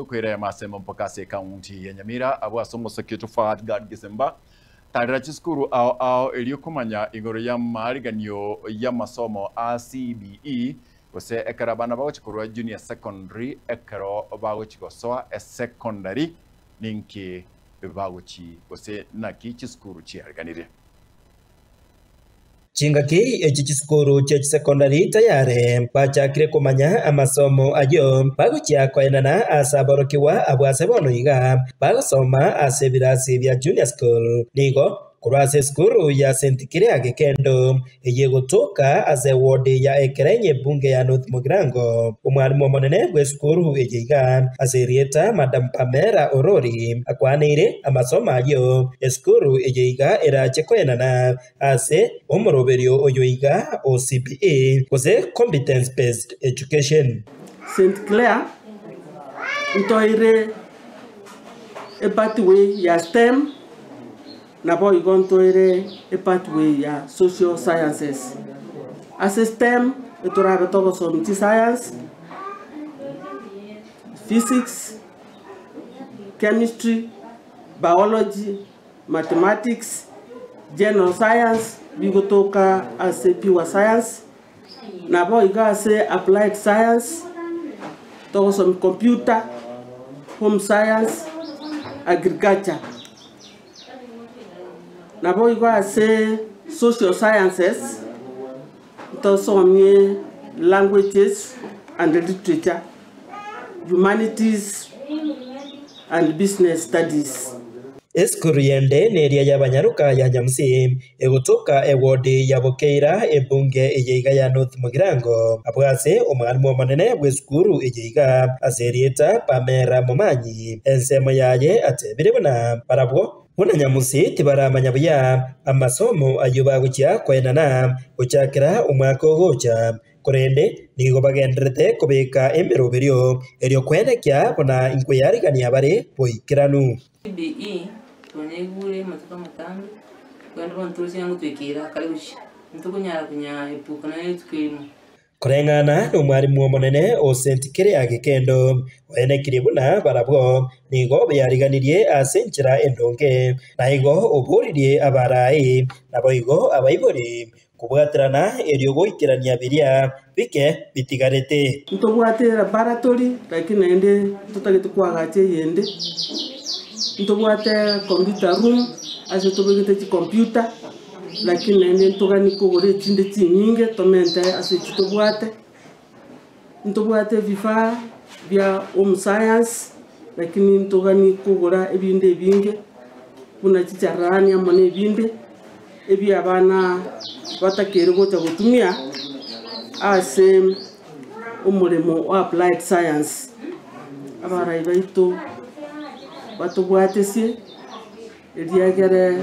Kwire masemo mpakase kaunti ya Nyamira abwa somo sekitu Fahad Gad Gisemba tarira chiskuru ao iliyokumanya igoro ya mariganyo ya masomo CBE wase ekarabana bawo chikuru junior secondary ekaro bawo chikosoa secondary ninki bawo chi wase naki chiskuru chi ariganire Chingaki echichiskuru chechi secondary tayare bachakire kumanya amasomo ayo baguchia koenana asaborokiwa abwasebono iga bagasoma asebirasi bya junior school nigo kurase skuru ya St. Kiriake Kendo eyegotoka ase ward ya Ekerenye bunge ya North Mugirango umwalimu monene gwe skuru ejiga aserieta Madam Pamela Orori akwanire amasoma ayo skuru ejiga erache koenana ase omoroberio oyoiga OCPE kose competence based education. St. Clair ntoire a pathway ya STEM nabo igontoire a pathway ya social sciences. As a STEM etora togo somiti science, physics, chemistry, biology, mathematics, general science, bigotoka as a pure science. Nabo iga as a applied science, togo some computer, home science, agriculture. Nabo iga as a social sciences, to some languages and literature, humanities and business studies. Eskuriende neria ya banyaruka ya Nyamsi egotoka ewodi ya Bokeira ebunge ejiga ya North Mugirango abwase omwalimu manene bweskuru ejiga aserieta Pamela Momanyi ensemo yaye atebiribona parabwo Huna Nyamusi tibaramanya buya amasomo ayo baguchia koenana guchakira umwaka ogocha kurende nigo bagenderete kubika emeroberio erio kwenekya bona inkuyarigania bare boikiranu CBE tonyegure matoka matano kwenda banturusi yangu twekira kalibushi ntukunyara kunya epuka na etukimo kurengana n'umwarimu munene o St. Kiriake Kendo wene kiribuna barabwo nigo byariganirie asenchira endonge naigo oburirie abarayi naboigo abayibori kubwatirana erio goikirania biria bike bitigarete ntobwatera laboratory lakini ende tutagete kwagache yende ntobwate computer room ase tobegete computer lakini ende ntogani kogore chinde chinyinge tomente ase ntobwate vifaa vya home science lakini ntogani kogora ebinde binge kuna chicharani amone ebinde ebi abana batakere gocha gutumia ase umurimo wa applied science abara ibaito batubwatesie eriagere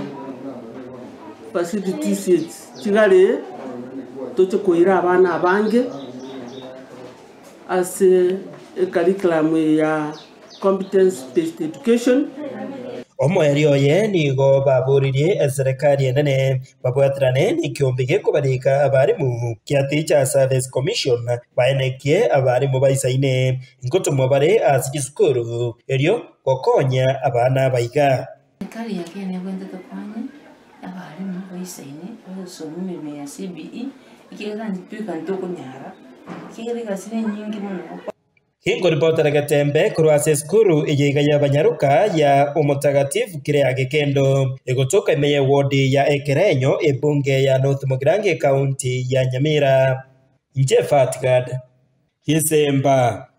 facilities chigale toche koira abana abange ase curriculum ya competence based education. Omweri oye nigo baburirie serikali enene babwatirane nikiumbige kubarika abarimu kia Teacher Service Commission baenekie abarimu baisaine ingotumwa bare asikisukuru erio gokonya abana baiga serikali yake ne kwenda tokanye abarimu baisaine basomwe ya CBE ikira ndipika ntokunyara ikira gasine nyingi muno. Hingo ripota Gatembe kurwase skuru ejiga ya banyaruka ya Umutagatifu Kiriake Kendo egotoka imeye wodi ya Ekerenyo ebunge ya North Mugirango County ya Nyamira. Fahad Gad Gisemba.